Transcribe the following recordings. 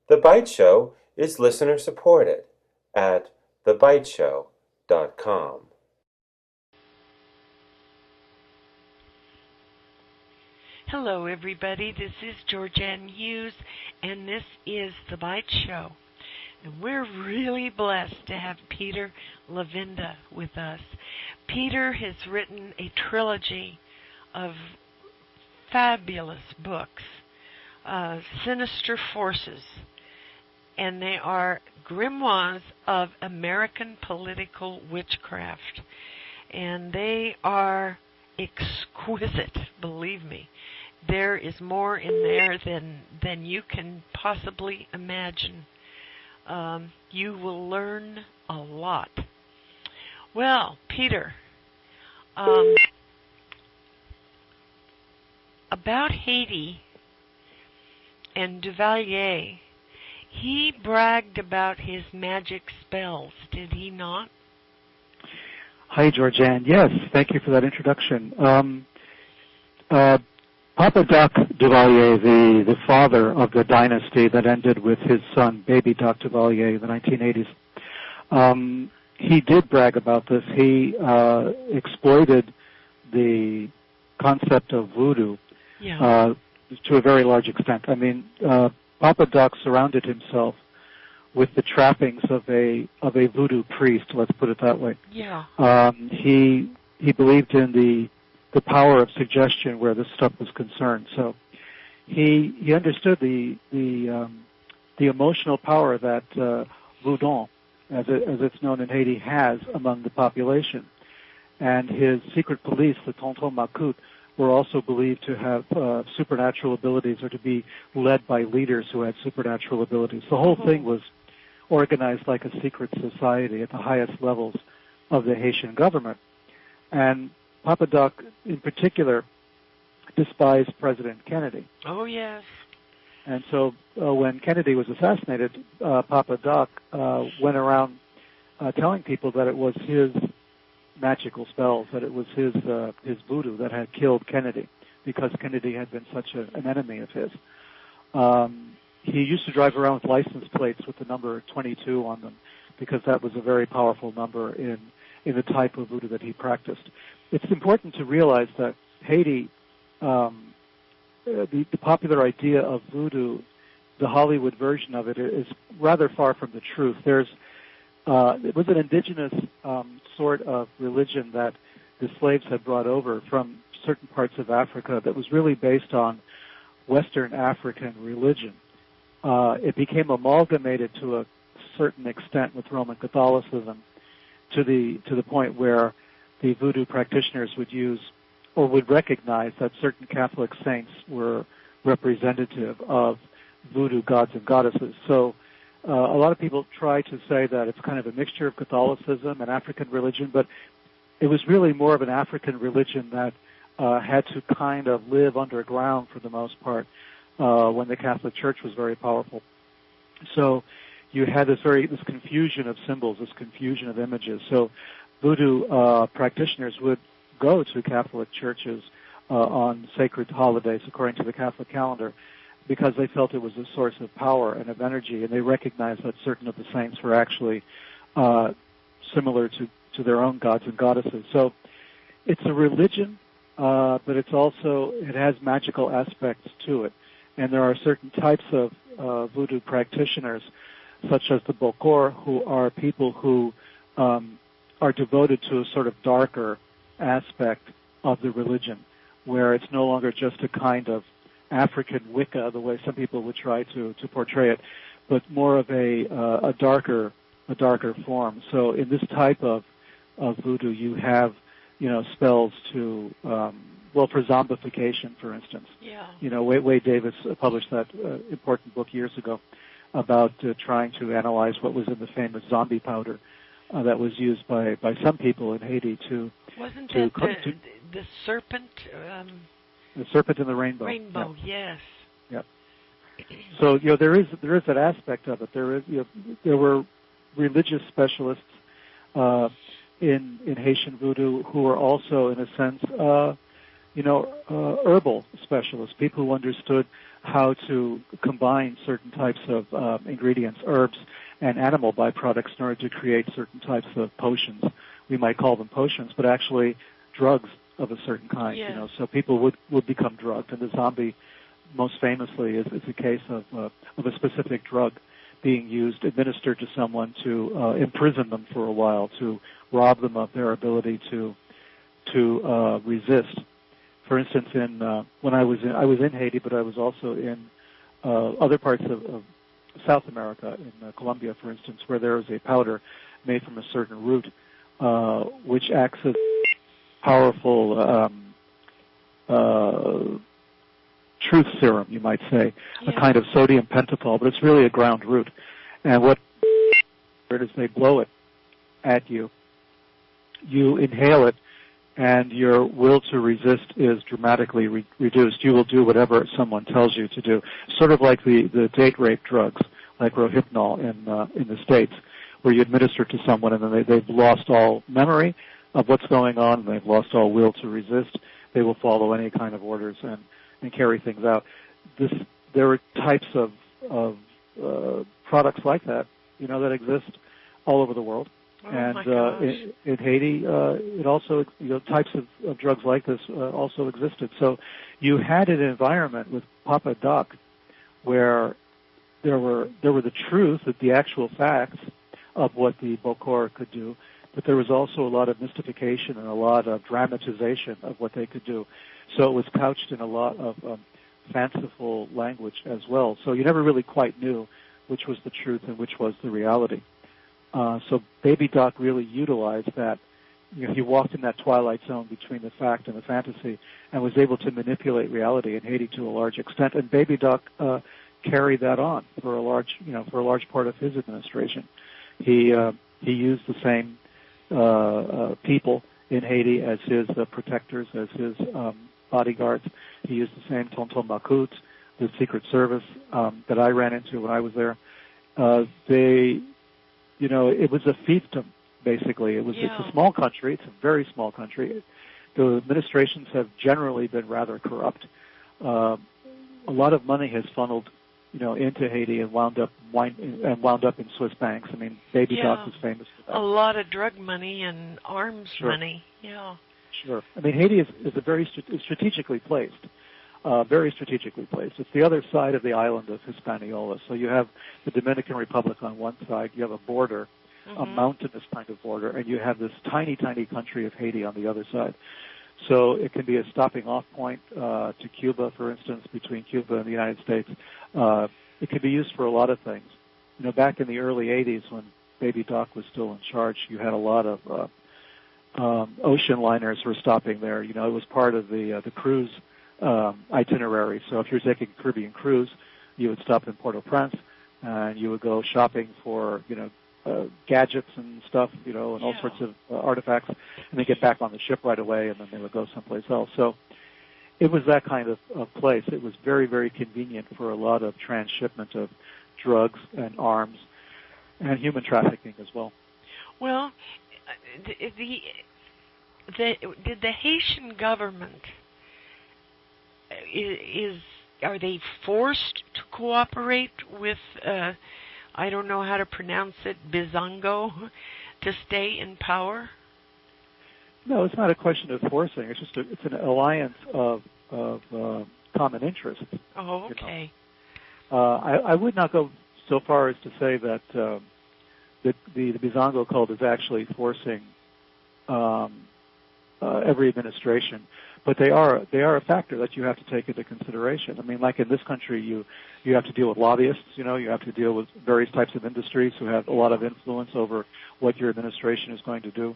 The Byte Show is listener-supported at thebyteshow.com. Hello, everybody. This is GeorgeAnn Hughes, and this is The Byte Show. And we're really blessed to have Peter Lavenda with us. Peter has written a trilogy of fabulous books, Sinister Forces, and they are grimoires of American political witchcraft. And they are exquisite, believe me. There is more in there than you can possibly imagine. You will learn a lot. Well, Peter, about Haiti and Duvalier, he bragged about his magic spells, did he not? Hi, GeorgeAnn. Yes, thank you for that introduction. Papa Doc Duvalier, the father of the dynasty that ended with his son, baby Doc Duvalier, in the 1980s, he did brag about this. He exploited the concept of voodoo to a very large extent. I mean, Papa Doc surrounded himself with the trappings of a voodoo priest, let's put it that way. Yeah. He believed in the power of suggestion where this stuff was concerned. So he understood the emotional power that Voodoo, as it's known in Haiti, has among the population. And his secret police, the Tonton Macoute, were also believed to have supernatural abilities or to be led by leaders who had supernatural abilities. The whole thing was organized like a secret society at the highest levels of the Haitian government. And Papa Doc, in particular, despised President Kennedy. Oh, yes. And so when Kennedy was assassinated, Papa Doc went around telling people that it was his magical spells, that it was his voodoo that had killed Kennedy, because Kennedy had been such an enemy of his. He used to drive around with license plates with the number 22 on them, because that was a very powerful number in the type of voodoo that he practiced. It's important to realize that Haiti, the popular idea of voodoo, the Hollywood version of it, is rather far from the truth. It was an indigenous sort of religion that the slaves had brought over from certain parts of Africa that was really based on Western African religion. It became amalgamated to a certain extent with Roman Catholicism to the point where the voodoo practitioners would use or would recognize that certain Catholic saints were representative of voodoo gods and goddesses. So a lot of people try to say that it's kind of a mixture of Catholicism and African religion, but it was really more of an African religion that had to kind of live underground for the most part when the Catholic Church was very powerful. So you had this confusion of symbols, this confusion of images. So voodoo practitioners would go to Catholic churches on sacred holidays according to the Catholic calendar because they felt it was a source of power and of energy, and they recognized that certain of the saints were actually similar to their own gods and goddesses. So it's a religion, but it has magical aspects to it. And there are certain types of voodoo practitioners, such as the Bokor, who are people who are devoted to a sort of darker aspect of the religion, where it's no longer just a kind of African Wicca, the way some people would try to portray it, but more of a darker form. So in this type of voodoo, you have spells to for zombification, for instance. Yeah. Wade Davis published that important book years ago about trying to analyze what was in the famous zombie powder that was used by some people in Haiti to... Wasn't that the serpent? The serpent in the rainbow. Rainbow, yes. Yep. So there is that aspect of it. There were religious specialists in Haitian voodoo who were also, in a sense, herbal specialists, people who understood how to combine certain types of ingredients, herbs, and animal byproducts in order to create certain types of potions. We might call them potions, but actually drugs of a certain kind. Yes. So people would become drugged, and the zombie, most famously, is a case of a specific drug being used, administered to someone to imprison them for a while, to rob them of their ability to resist. For instance, when I was in Haiti, but I was also in other parts of South America, in Colombia, for instance, where there is a powder made from a certain root, which acts as powerful truth serum, you might say, a kind of sodium pentothal, but it's really a ground root. And what it is, they blow it at you. You inhale it, and your will to resist is dramatically reduced. You will do whatever someone tells you to do. Sort of like the date rape drugs, like Rohypnol in the States, where you administer to someone and then they've lost all memory of what's going on, and they've lost all will to resist. They will follow any kind of orders and carry things out. There are types of products like that, that exist all over the world. Oh, and in Haiti, it also, types of drugs like this also existed. So you had an environment with Papa Doc where there were the truth, the actual facts of what the Bokor could do, but there was also a lot of mystification and a lot of dramatization of what they could do. So it was couched in a lot of fanciful language as well. So you never really quite knew which was the truth and which was the reality. So Baby Doc really utilized that. He walked in that twilight zone between the fact and the fantasy and was able to manipulate reality in Haiti to a large extent. And Baby Doc carried that on for a large part of his administration. He used the same people in Haiti as his protectors, as his bodyguards. He used the same Tonton Macoute, the Secret Service that I ran into when I was there. It was a fiefdom, basically. It's a small country. It's a very small country. The administrations have generally been rather corrupt. A lot of money has funneled, into Haiti and wound up in Swiss banks. I mean, Baby Doc was famous for that. A lot of drug money and arms money. Yeah. Sure. I mean, Haiti is a very strategically placed. Very strategically placed. It's the other side of the island of Hispaniola. So you have the Dominican Republic on one side, you have a border, a mountainous kind of border, and you have this tiny, tiny country of Haiti on the other side. So it can be a stopping off point to Cuba, for instance, between Cuba and the United States. It can be used for a lot of things. Back in the early 80s when Baby Doc was still in charge, you had a lot of ocean liners were stopping there. It was part of the cruise itinerary. So if you're taking a Caribbean cruise, you would stop in Port-au-Prince and you would go shopping for, gadgets and stuff, and all sorts of artifacts, and then get back on the ship right away, and then they would go someplace else. So it was that kind of place. It was very, very convenient for a lot of transshipment of drugs and arms and human trafficking as well. Well, did the Haitian government, are they forced to cooperate with, I don't know how to pronounce it, Bizango, to stay in power? No, it's not a question of forcing. It's just it's an alliance of common interests. Oh, okay. I would not go so far as to say that the Bizango cult is actually forcing every administration. But they are a factor that you have to take into consideration. I mean, like in this country, you have to deal with lobbyists. You have to deal with various types of industries who have a lot of influence over what your administration is going to do.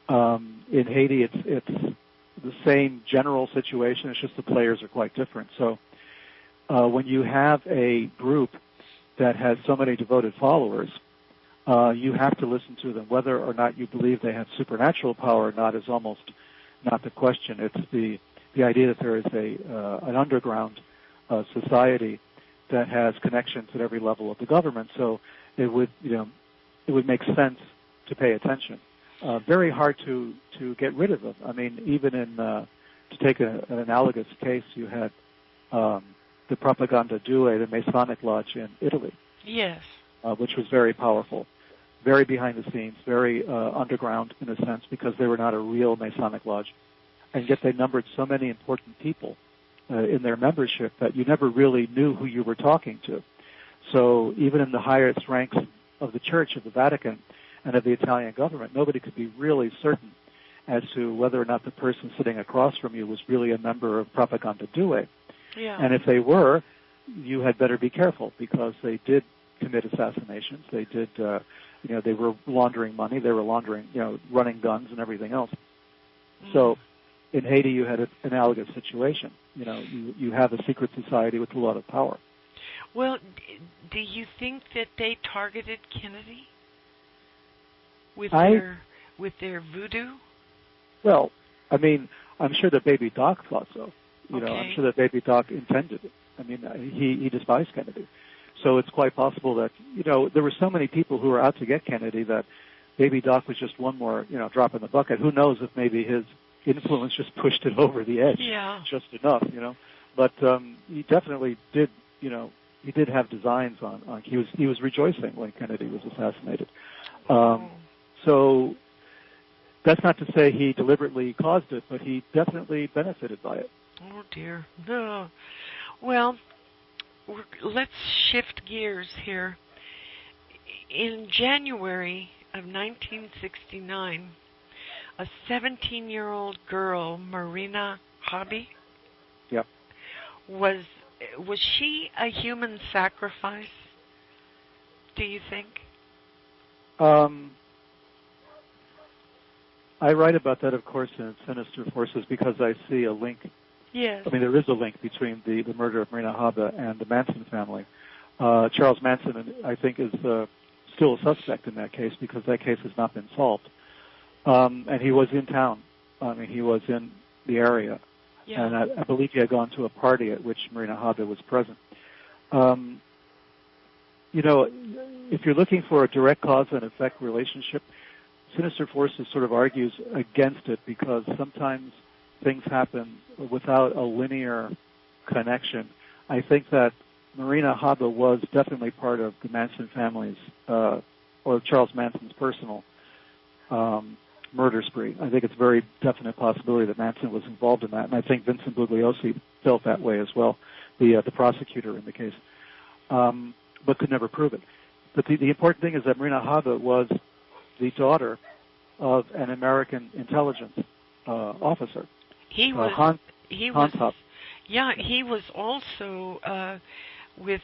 In Haiti, it's the same general situation. It's just the players are quite different. So when you have a group that has so many devoted followers, you have to listen to them. Whether or not you believe they have supernatural power or not is almost not the question. It's the idea that there is an underground society that has connections at every level of the government. So it would make sense to pay attention. Very hard to get rid of them. I mean, even in to take an analogous case, you had the Propaganda Due, the Masonic Lodge in Italy. Yes. Which was very powerful, very behind the scenes, very underground in a sense, because they were not a real Masonic lodge. And yet they numbered so many important people in their membership that you never really knew who you were talking to. So even in the highest ranks of the Church, of the Vatican, and of the Italian government, nobody could be really certain as to whether or not the person sitting across from you was really a member of Propaganda Due. Yeah. And if they were, you had better be careful, because they did commit assassinations. They did, they were laundering money. They were laundering, running guns and everything else. So in Haiti, you had an analogous situation. You have a secret society with a lot of power. Well, do you think that they targeted Kennedy with their voodoo? Well, I mean, I'm sure that Baby Doc thought so. Okay. I'm sure that Baby Doc intended it. I mean, he despised Kennedy. So it's quite possible that, there were so many people who were out to get Kennedy that Baby Doc was just one more, drop in the bucket. Who knows if maybe his influence just pushed it over the edge just enough, But he definitely did, he did have designs on he was rejoicing when Kennedy was assassinated. So that's not to say he deliberately caused it, but he definitely benefited by it. Oh, dear. No. Well, let's shift gears here. In January of 1969, a 17-year-old girl, Marina Hobby, was she a human sacrifice, do you think? I write about that, of course, in Sinister Forces, because I see a link. Yes. I mean, there is a link between the murder of Marina Haba and the Manson family. Charles Manson, I think, is still a suspect in that case, because that case has not been solved. And he was in town. I mean, he was in the area. Yeah. And I believe he had gone to a party at which Marina Haba was present. If you're looking for a direct cause and effect relationship, Sinister Forces sort of argues against it, because sometimes things happen without a linear connection. I think that Marina Haba was definitely part of the Manson family's, or Charles Manson's personal murder spree. I think it's a very definite possibility that Manson was involved in that, and I think Vincent Bugliosi felt that way as well, the prosecutor in the case, but could never prove it. But the important thing is that Marina Haba was the daughter of an American intelligence officer. He was also with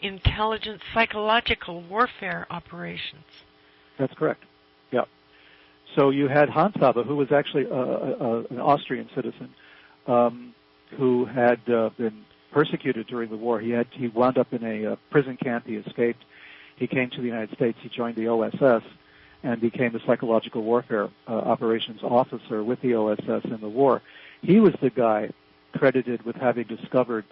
intelligence, psychological warfare operations. That's correct. Yeah. So you had Hans Haba, who was actually an Austrian citizen, who had been persecuted during the war. He wound up in a prison camp. He escaped. He came to the United States. He joined the OSS and became the psychological warfare operations officer with the OSS in the war. He was the guy credited with having discovered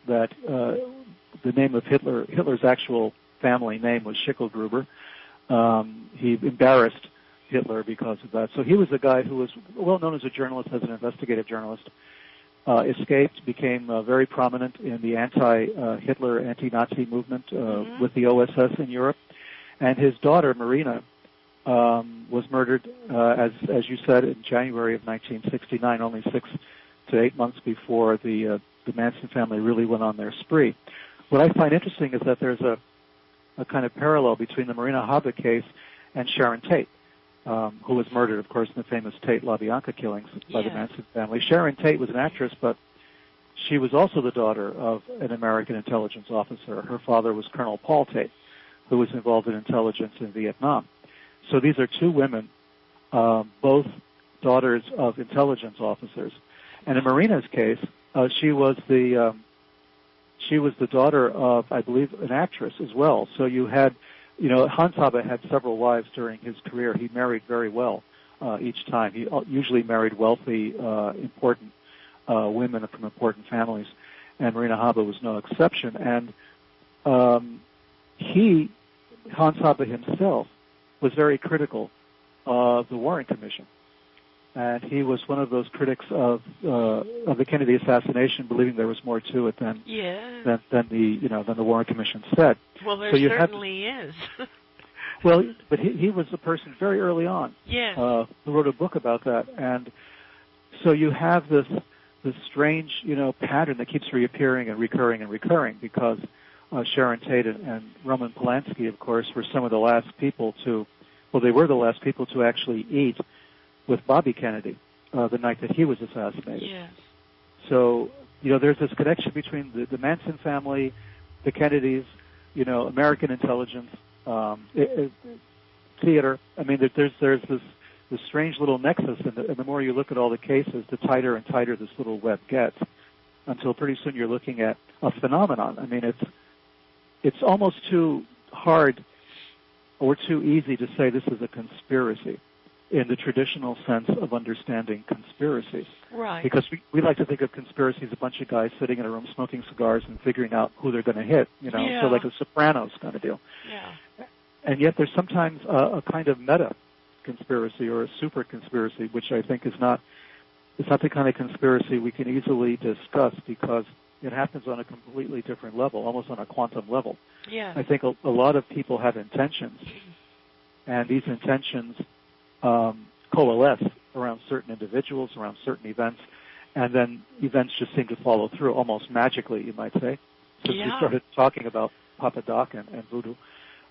that the name of Hitler's actual family name was Schicklgruber. He embarrassed Hitler because of that. So he was a guy who was well known as a journalist, as an investigative journalist, escaped, became very prominent in the anti-Hitler, anti-Nazi movement with the OSS in Europe. And his daughter, Marina, was murdered, as you said, in January of 1969, only 6 to 8 months before the Manson family really went on their spree. What I find interesting is that there's a kind of parallel between the Marina Haba case and Sharon Tate, who was murdered, of course, in the famous Tate-LaBianca killings by the Manson family. Sharon Tate was an actress, but she was also the daughter of an American intelligence officer. Her father was Colonel Paul Tate, who was involved in intelligence in Vietnam. So these are two women, both daughters of intelligence officers. And in Marina's case, she was the daughter of, I believe, an actress as well. So you had, Hans Haba had several wives during his career. He married very well each time. He usually married wealthy, important women from important families, and Marina Haba was no exception. And Hans Haba himself, was very critical of the Warren Commission. and he was one of those critics of the Kennedy assassination, believing there was more to it than the Warren Commission said. Well, there certainly is. Well, but he was a person very early on who wrote a book about that, and so you have this strange, pattern that keeps reappearing and recurring because Sharon Tate and Roman Polanski, of course, were some of the last people they were the last people to actually eat with Bobby Kennedy the night that he was assassinated. Yes. So, there's this connection between the Manson family, the Kennedys, American intelligence, theater. I mean, there's this strange little nexus, and the more you look at all the cases, the tighter and tighter this little web gets, until pretty soon you're looking at a phenomenon. I mean, it's almost too hard or too easy to say this is a conspiracy in the traditional sense of understanding conspiracies. Right. Because we like to think of conspiracies as a bunch of guys sitting in a room smoking cigars and figuring out who they're going to hit, so like a Sopranos kind of deal. Yeah. And yet there's sometimes a kind of meta conspiracy or a super conspiracy, which I think it's not the kind of conspiracy we can easily discuss because it happens on a completely different level, almost on a quantum level. Yeah. I think a lot of people have intentions, and these intentions coalesce around certain individuals, around certain events, and then events just seem to follow through almost magically, you might say. Since we started talking about Papa Doc and Voodoo,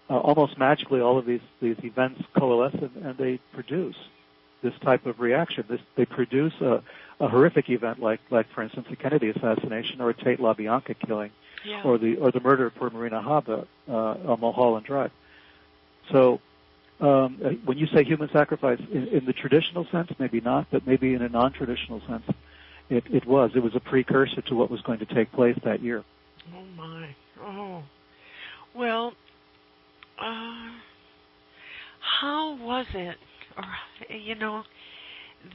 almost magically all of these events coalesce and they produce this type of reaction. They produce a horrific event like for instance the Kennedy assassination or a Tate LaBianca killing, or the murder of poor Marina Habba on Mulholland Drive. So when you say human sacrifice in the traditional sense, maybe not, but maybe in a non-traditional sense, it was a precursor to what was going to take place that year. Oh my! Oh, well. How was it,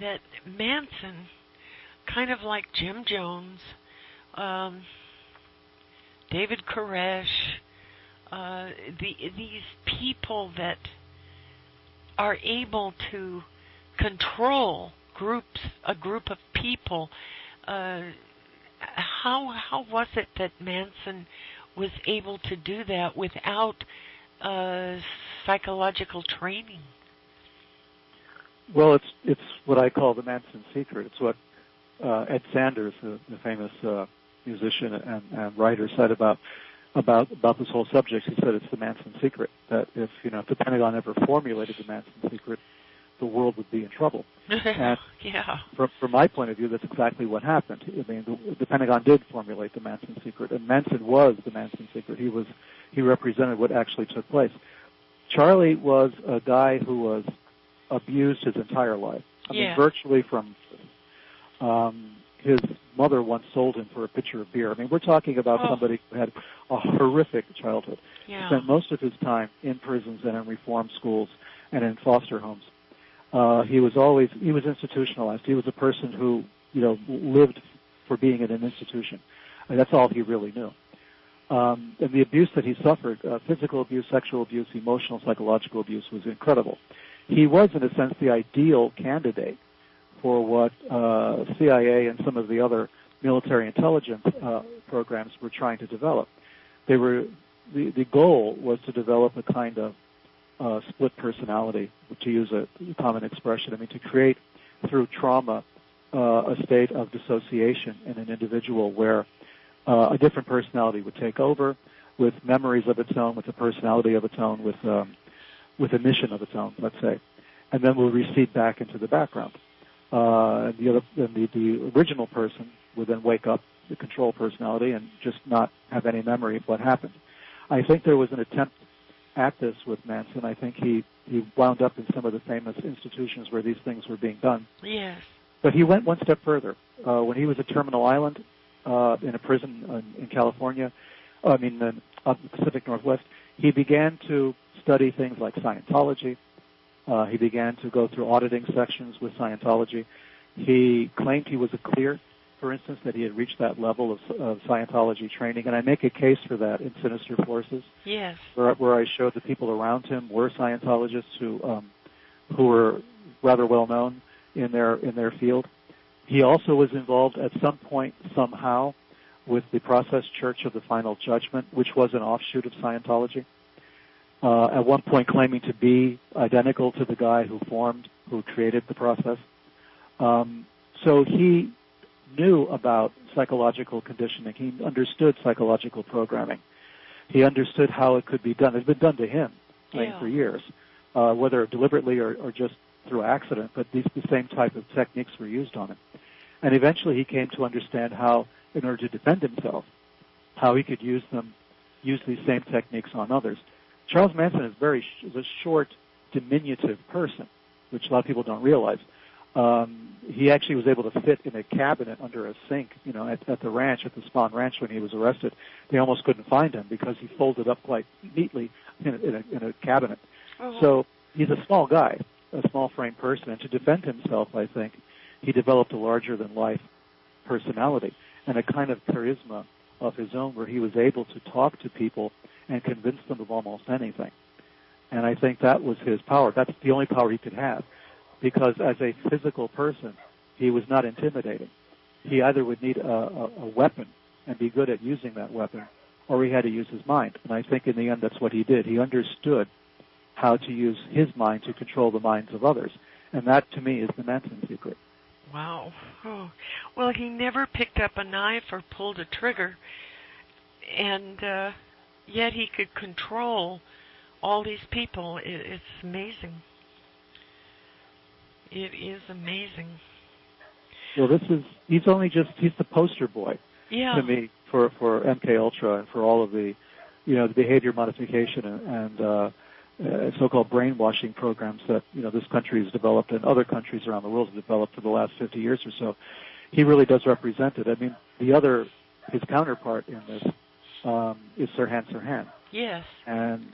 that Manson, kind of like Jim Jones, David Koresh, these people that are able to control a group of people, how was it that Manson was able to do that without psychological training? Well, it's what I call the Manson secret. It's what Ed Sanders, the famous musician and writer, said about this whole subject. He said it's the Manson secret. That if the Pentagon ever formulated the Manson secret, the world would be in trouble. And from my point of view, that's exactly what happened. I mean, the Pentagon did formulate the Manson secret, and Manson was the Manson secret. He represented what actually took place. Charlie was a guy who was abused his entire life. I mean, virtually from his mother once sold him for a pitcher of beer. I mean, we're talking about somebody who had a horrific childhood. Yeah. Spent most of his time in prisons and in reform schools and in foster homes. He was institutionalized. He was a person who, lived for being in an institution. And that's all he really knew. And the abuse that he suffered, physical abuse, sexual abuse, emotional, psychological abuse, was incredible. He was, in a sense, the ideal candidate for what CIA and some of the other military intelligence programs were trying to develop. The goal was to develop a kind of split personality, to use a common expression. I mean, to create through trauma a state of dissociation in an individual where a different personality would take over with memories of its own, with a personality of its own, with a mission of its own, let's say, and then will recede back into the background. The original person would then wake up, the control personality, and just not have any memory of what happened. I think there was an attempt at this with Manson. I think he wound up in some of the famous institutions where these things were being done. Yes. But he went one step further. When he was at Terminal Island in a prison in California, up in the Pacific Northwest, he began to study things like Scientology. He began to go through auditing sections with Scientology. He claimed he was a clear, for instance, that he had reached that level of Scientology training, and I make a case for that in Sinister Forces. Yes. Where I showed the people around him were Scientologists who were rather well known, in their field. He also was involved at some point somehow with the Process Church of the Final Judgment, which was an offshoot of Scientology. At one point claiming to be identical to the guy who created the process. So he knew about psychological conditioning. He understood psychological programming. He understood how it could be done. It's been done to him for years, whether deliberately or just through accident, but the same type of techniques were used on him. And eventually he came to understand how, in order to defend himself, how he could use these same techniques on others. Charles Manson is a short, diminutive person, which a lot of people don't realize. He actually was able to fit in a cabinet under a sink, at the ranch, at the Spahn Ranch when he was arrested. They almost couldn't find him because he folded up quite neatly in a cabinet. Oh. So he's a small guy, a small frame person, and to defend himself, I think, he developed a larger-than-life personality and a kind of charisma of his own where he was able to talk to people and convince them of almost anything. And I think that was his power. That's the only power he could have, because as a physical person, he was not intimidating. He either would need a weapon and be good at using that weapon, or he had to use his mind. And I think in the end that's what he did. He understood how to use his mind to control the minds of others. And that, to me, is the Manson secret. Wow. Oh. Well, he never picked up a knife or pulled a trigger, and yet he could control all these people. It's amazing. It is amazing. Well, he's the poster boy to me for MK Ultra and for all of the, the behavior modification and so-called brainwashing programs that, this country has developed and other countries around the world have developed for the last 50 years or so. He really does represent it. I mean, his counterpart in this is Sirhan Sirhan. Yes. And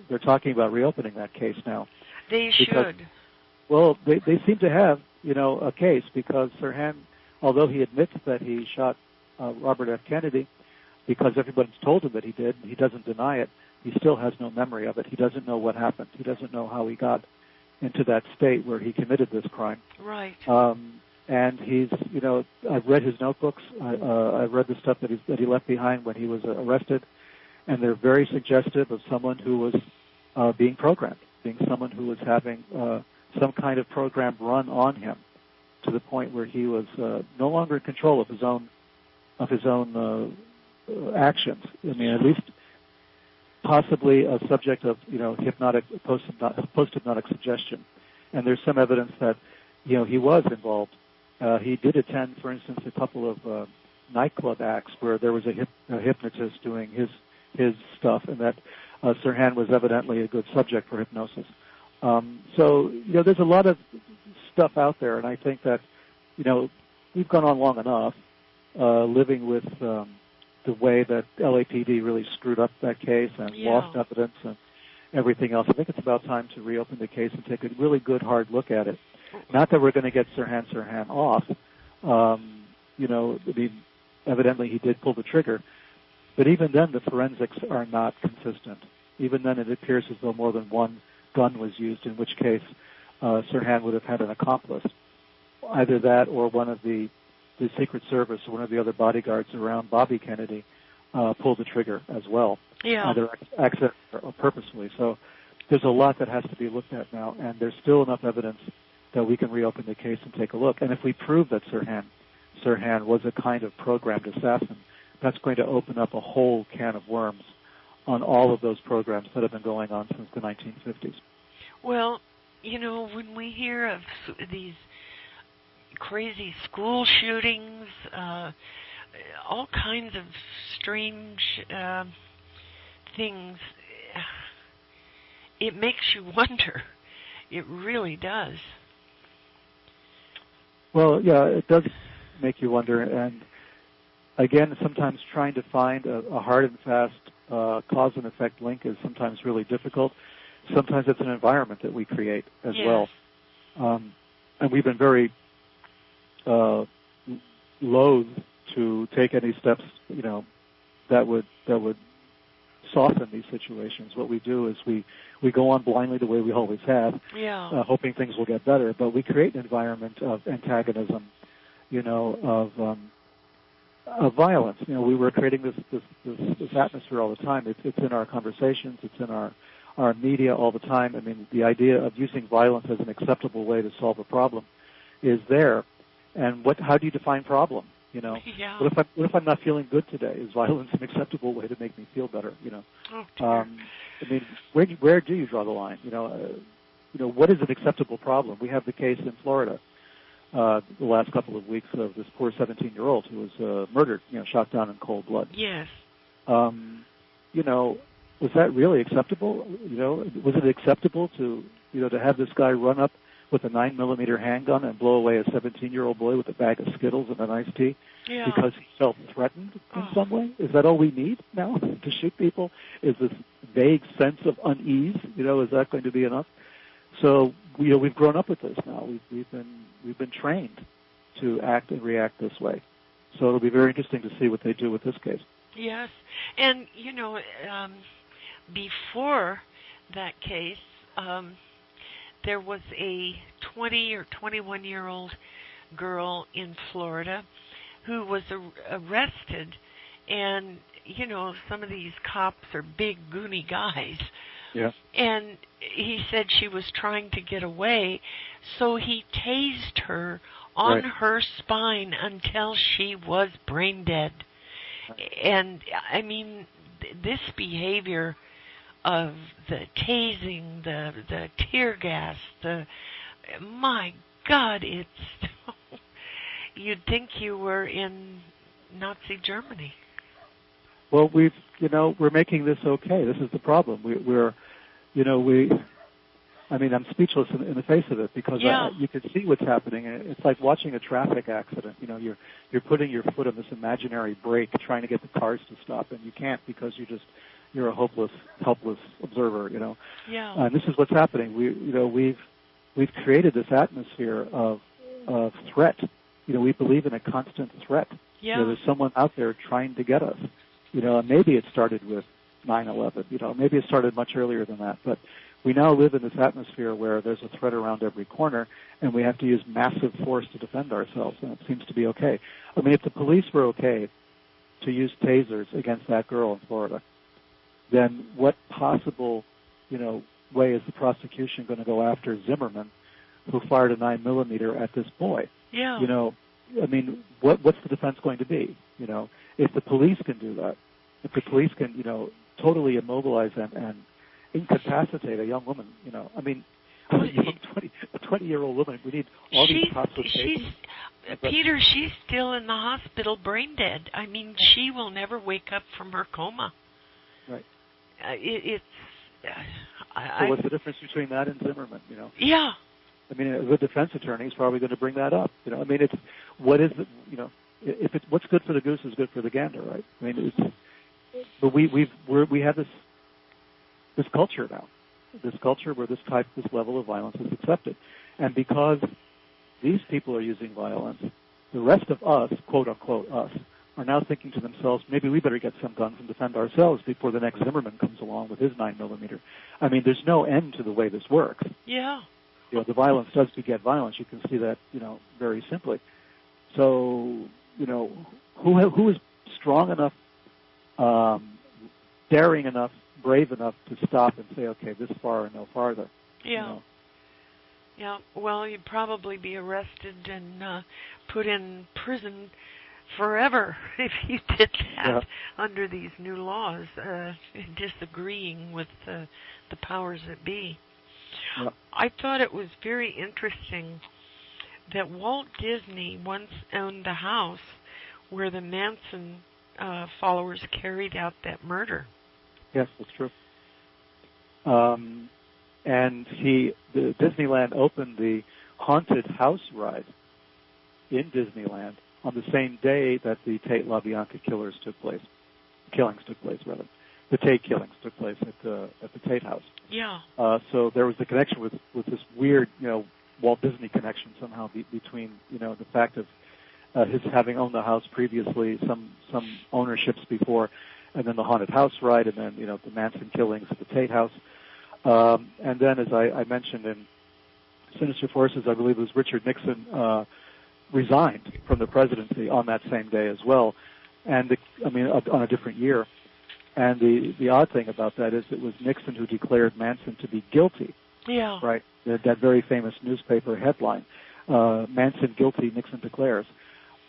they're talking about reopening that case now. They should. Well, they seem to have, a case because Sirhan, although he admits that he shot Robert F. Kennedy because everybody's told him that he did, he doesn't deny it. He still has no memory of it. He doesn't know what happened. He doesn't know how he got into that state where he committed this crime. Right. And he's, I've read his notebooks. I've read the stuff that he left behind when he was arrested, and they're very suggestive of someone who was being programmed, being someone who was having some kind of program run on him to the point where he was no longer in control of his own actions. I mean, at least possibly a subject of hypnotic post-hypnotic suggestion. And there's some evidence that he was involved. He did attend, for instance, a couple of nightclub acts where there was a hypnotist doing his stuff, and that Sirhan was evidently a good subject for hypnosis. So there's a lot of stuff out there, and I think that we've gone on long enough living with the way that LAPD really screwed up that case and lost evidence and everything else. I think it's about time to reopen the case and take a really good hard look at it. Not that we're going to get Sirhan Sirhan off. Evidently he did pull the trigger, but even then the forensics are not consistent. Even then it appears as though more than one gun was used, in which case Sirhan would have had an accomplice. Either that or one of the Secret Service or one of the other bodyguards around Bobby Kennedy pulled the trigger as well, either accidentally or purposefully. So there's a lot that has to be looked at now, and there's still enough evidence that we can reopen the case and take a look. And if we prove that Sirhan was a kind of programmed assassin, that's going to open up a whole can of worms on all of those programs that have been going on since the 1950s. Well, when we hear of these crazy school shootings, all kinds of strange things, it makes you wonder. It really does. Well, yeah, it does make you wonder. And again, sometimes trying to find a hard and fast cause and effect link is sometimes really difficult. Sometimes it's an environment that we create as well. And we've been very loath to take any steps, that would soften these situations. What we do is we go on blindly the way we always have, hoping things will get better, but we create an environment of antagonism, of violence. We were creating this atmosphere all the time. It's in our conversations. It's in our media all the time. I mean, the idea of using violence as an acceptable way to solve a problem is there. And how do you define problem? Yeah. What if I'm not feeling good today? Is violence an acceptable way to make me feel better? I mean, where do you draw the line? What is an acceptable problem? We have the case in Florida the last couple of weeks of this poor 17-year-old who was murdered, shot down in cold blood. Yes. Was that really acceptable? Was it acceptable to have this guy run up with a 9mm handgun and blow away a 17-year-old boy with a bag of Skittles and an iced tea because he felt threatened in some way? Is that all we need now to shoot people? Is this vague sense of unease? Is that going to be enough? So we've grown up with this now. We've been trained to act and react this way. So it'll be very interesting to see what they do with this case. Yes, and before that case, there was a 20 or 21-year-old girl in Florida who was arrested, and some of these cops are big, goony guys. Yeah. And he said she was trying to get away, so he tased her on her spine until she was brain dead. And I mean, this behavior of the tasing, the tear gas, my God, it's you'd think you were in Nazi Germany. Well, we're making this okay. This is the problem. I'm speechless in the face of it because you can see what's happening. It's like watching a traffic accident. You're putting your foot on this imaginary brake, trying to get the cars to stop, and you can't because you're a helpless observer. Yeah. And this is what's happening. We've created this atmosphere of threat. We believe in a constant threat. Yeah. There's someone out there trying to get us. Maybe it started with 9/11. Maybe it started much earlier than that. But we now live in this atmosphere where there's a threat around every corner, and we have to use massive force to defend ourselves, and it seems to be okay. I mean, if the police were okay to use tasers against that girl in Florida, then what possible, way is the prosecution going to go after Zimmerman, who fired a 9mm at this boy? Yeah. What's the defense going to be? If the police can do that, if the police can, totally immobilize and incapacitate a young woman, a 20-year-old woman, we need all these cops with tasers. Peter, she's still in the hospital brain dead. I mean, she will never wake up from her coma. Right. So what's the difference between that and Zimmerman, Yeah. I mean, a good defense attorney is probably going to bring that up. What's good for the goose is good for the gander, right? I mean, but we have this culture now, this culture where this level of violence is accepted, and because these people are using violence, the rest of us, quote unquote us, are now thinking to themselves, maybe we better get some guns and defend ourselves before the next Zimmerman comes along with his 9mm. I mean, there's no end to the way this works. Yeah. The violence does beget violence. You can see that, very simply. So, who is strong enough, daring enough, brave enough to stop and say, okay, this far and no farther? Yeah. Yeah. Well, you'd probably be arrested and put in prison forever if you did that under these new laws, disagreeing with the powers that be. Yeah. I thought it was very interesting that Walt Disney once owned the house where the Manson followers carried out that murder. Yes, that's true. And Disneyland opened the haunted house ride in Disneyland on the same day that the Tate LaBianca killings took place. The Tate killings took place at the Tate house. Yeah. So there was the connection with this weird, Walt Disney connection somehow between, the fact of his having owned the house previously, some ownerships before, and then the haunted house ride, and then, the Manson killings at the Tate House. And then, as I mentioned in Sinister Forces, I believe it was Richard Nixon resigned from the presidency on that same day as well, and on a different year. And the odd thing about that is it was Nixon who declared Manson to be guilty. Yeah. Right. That very famous newspaper headline, Manson guilty, Nixon declares,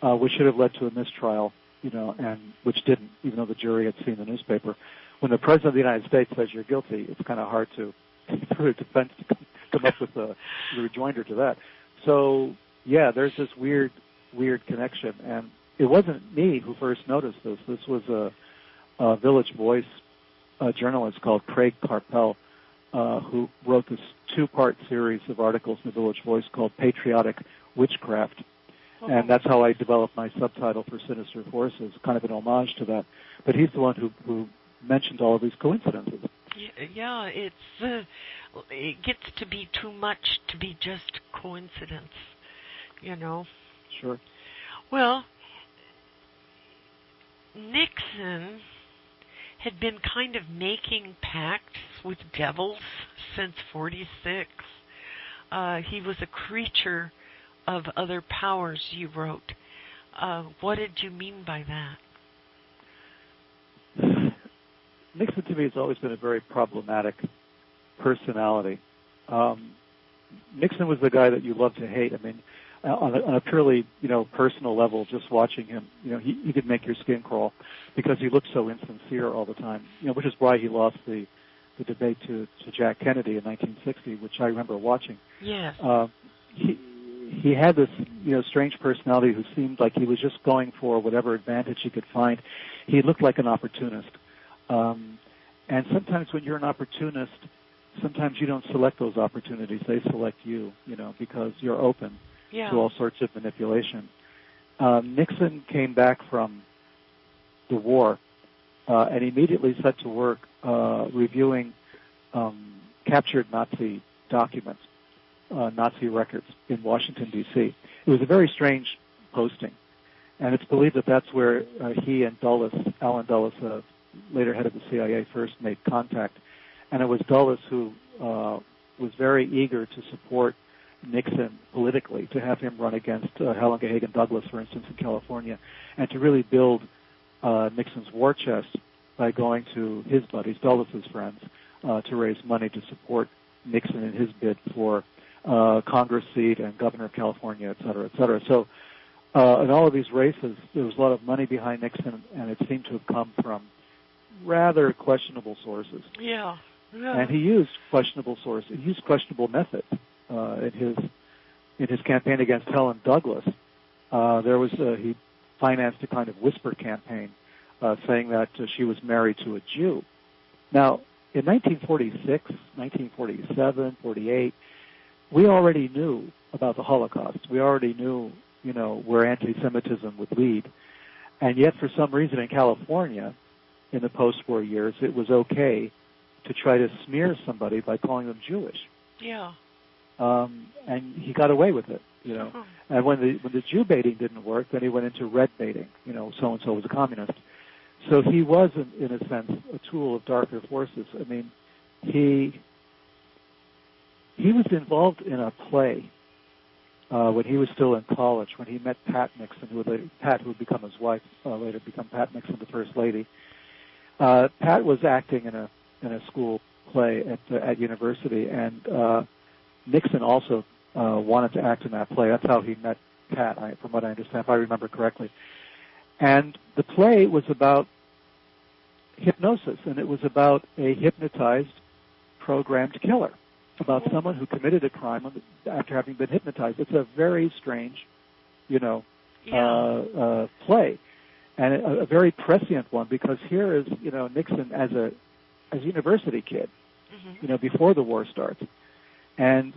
which should have led to a mistrial, and which didn't, even though the jury had seen the newspaper. When the President of the United States says you're guilty, it's kind of hard to come up with a rejoinder to that. So, yeah, there's this weird connection. And it wasn't me who first noticed this. This was a Village Voice journalist called Craig Carpel, who wrote this 2-part series of articles in the Village Voice called Patriotic Witchcraft. And that's how I developed my subtitle for Sinister Forces, kind of an homage to that. But he's the one who mentioned all of these coincidences. Yeah, it gets to be too much to be just coincidence, Sure. Well, Nixon had been kind of making pacts with devils since 46. He was a creature of other powers, you wrote. What did you mean by that? Nixon, to me, has always been a very problematic personality. Nixon was the guy that you love to hate. I mean, on a purely, personal level, just watching him, he could make your skin crawl because he looked so insincere all the time, which is why he lost the debate to Jack Kennedy in 1960, which I remember watching. Yes. He had this, strange personality who seemed like he was just going for whatever advantage he could find. He looked like an opportunist. And sometimes when you're an opportunist, sometimes you don't select those opportunities. They select you, because you're open to all sorts of manipulation. Nixon came back from the war and immediately set to work reviewing captured Nazi documents, Nazi records in Washington, D.C. It was a very strange posting, and it's believed that that's where he and Allen Dulles, later head of the CIA, first made contact. And it was Dulles who was very eager to support Nixon politically, to have him run against Helen Gahagan Douglas, for instance, in California, and to really build Nixon's war chest by going to his buddies, Dulles' friends, to raise money to support Nixon in his bid for Congress seat and governor of California, et cetera, et cetera. So in all of these races, there was a lot of money behind Nixon, and it seemed to have come from rather questionable sources. Yeah. And he used questionable sources. He used questionable methods in his campaign against Helen Douglas. He financed a kind of whisper campaign saying that she was married to a Jew. Now, in 1946, 1947, 48, we already knew about the Holocaust. We already knew, where anti-Semitism would lead. And yet, for some reason, in California, in the post-war years, it was okay to try to smear somebody by calling them Jewish. Yeah. And he got away with it, And when the Jew baiting didn't work, then he went into red baiting. So-and-so was a communist. So he was, in a sense, a tool of darker forces. I mean, he was involved in a play when he was still in college, when he met Pat Nixon, who would become his wife, later become Pat Nixon, the First Lady. Pat was acting in a school play at university, and Nixon also wanted to act in that play. That's how he met Pat, from what I understand, if I remember correctly. And the play was about hypnosis, and it was about a hypnotized, programmed killer, about someone who committed a crime after having been hypnotized. It's a very strange, play, and a very prescient one, because here is, Nixon as a university kid, before the war starts, and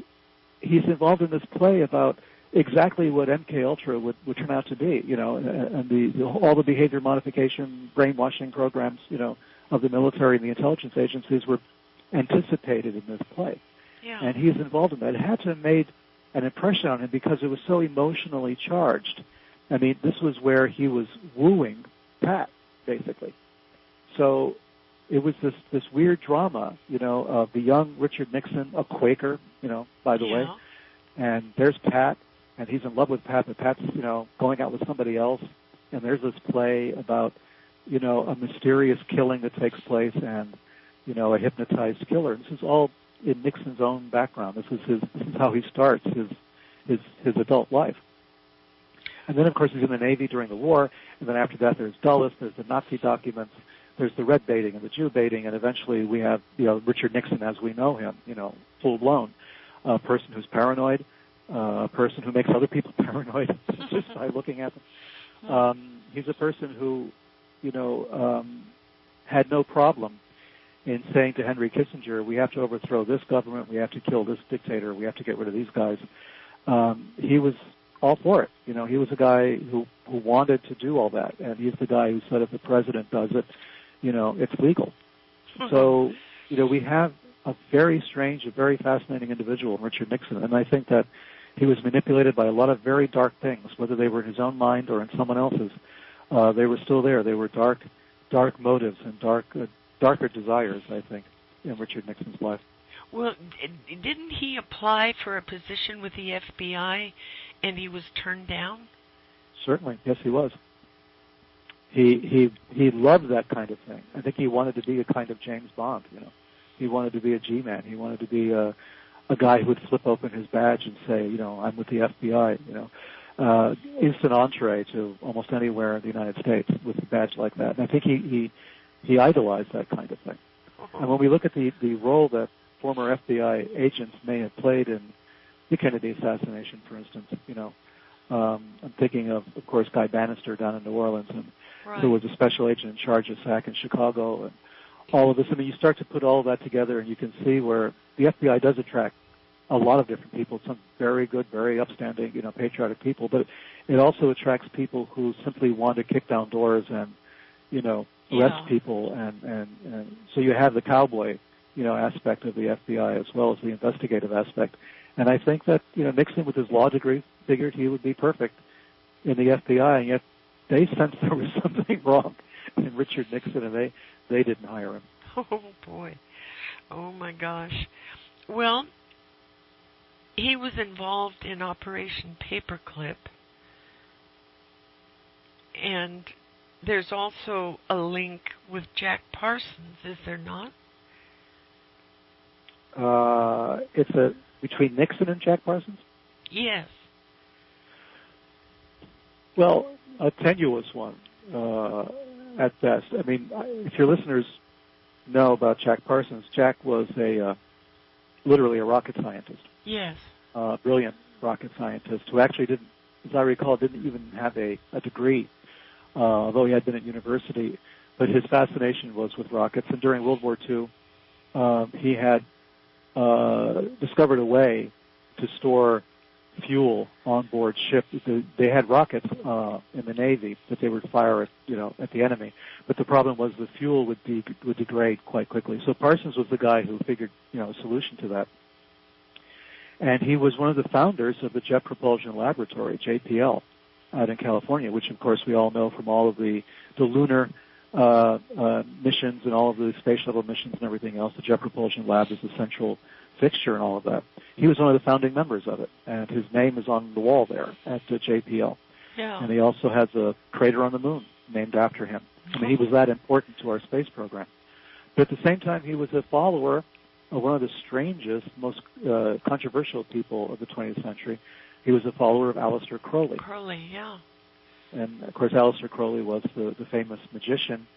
he's involved in this play about exactly what MK Ultra would turn out to be, and all the behavior modification, brainwashing programs, of the military and the intelligence agencies were anticipated in this play. Yeah. And he's involved in that. It had to have made an impression on him because it was so emotionally charged. I mean, this was where he was wooing Pat, basically. So it was this weird drama, of the young Richard Nixon, a Quaker, by the way, and there's Pat, and he's in love with Pat, but Pat's, going out with somebody else, and there's this play about, a mysterious killing that takes place and, a hypnotized killer. This is all in Nixon's own background. This is how he starts his adult life. And then, of course, he's in the Navy during the war, and then after that there's Dulles, there's the Nazi documents, there's the red baiting and the Jew baiting, and eventually we have, Richard Nixon as we know him, full-blown, a person who's paranoid, a person who makes other people paranoid just by looking at them. He's a person who, had no problem in saying to Henry Kissinger, we have to overthrow this government, we have to kill this dictator, we have to get rid of these guys. He was all for it. He was a guy who wanted to do all that, and he's the guy who said if the president does it, it's legal. So, we have a very strange, a very fascinating individual in Richard Nixon, and I think that he was manipulated by a lot of very dark things, whether they were in his own mind or in someone else's. They were still there. They were dark motives and darker desires, I think, in Richard Nixon's life. Well, didn't he apply for a position with the FBI and he was turned down? Certainly, yes, he was. He loved that kind of thing. I think he wanted to be a kind of James Bond. He wanted to be a G-man. He wanted to be a guy who would flip open his badge and say, I'm with the FBI. Instant entree to almost anywhere in the United States with a badge like that. And I think he idolized that kind of thing. And when we look at the role that former FBI agents may have played in the Kennedy assassination, for instance, I'm thinking of course, Guy Bannister down in New Orleans, and who was a special agent in charge of SAC in Chicago, and all of this. I mean, you start to put all that together, and you can see where the FBI does attract a lot of different people, some very good, very upstanding, patriotic people, but it also attracts people who simply want to kick down doors and, arrest people, and so you have the cowboy, aspect of the FBI as well as the investigative aspect. And I think that, Nixon with his law degree figured he would be perfect in the FBI, and yet they sensed there was something wrong in Richard Nixon, and they didn't hire him. Oh, boy. Oh, my gosh. Well, he was involved in Operation Paperclip, and there's also a link with Jack Parsons, is there not? It's between Nixon and Jack Parsons? Yes. Well, a tenuous one, at best. I mean, if your listeners know about Jack Parsons, Jack was literally a rocket scientist. Yes. Brilliant rocket scientist who actually didn't, as I recall, didn't even have a degree, although he had been at university. But his fascination was with rockets, and during World War II, he had discovered a way to store fuel on board ship. They had rockets in the Navy that they would fire at the enemy, but the problem was the fuel would degrade quite quickly. So Parsons was the guy who figured a solution to that, and he was one of the founders of the Jet Propulsion Laboratory, JPL, out in California, which of course we all know from all of the lunar missions and all of the space shuttle missions and everything else. The Jet Propulsion Lab is the central fixture and all of that. He was one of the founding members of it, and his name is on the wall there at JPL. Yeah. And he also has a crater on the moon named after him. I mean, he was that important to our space program. But at the same time, he was a follower of one of the strangest, most controversial people of the 20th century. He was a follower of Aleister Crowley. Crowley, yeah. And, of course, Aleister Crowley was the famous magician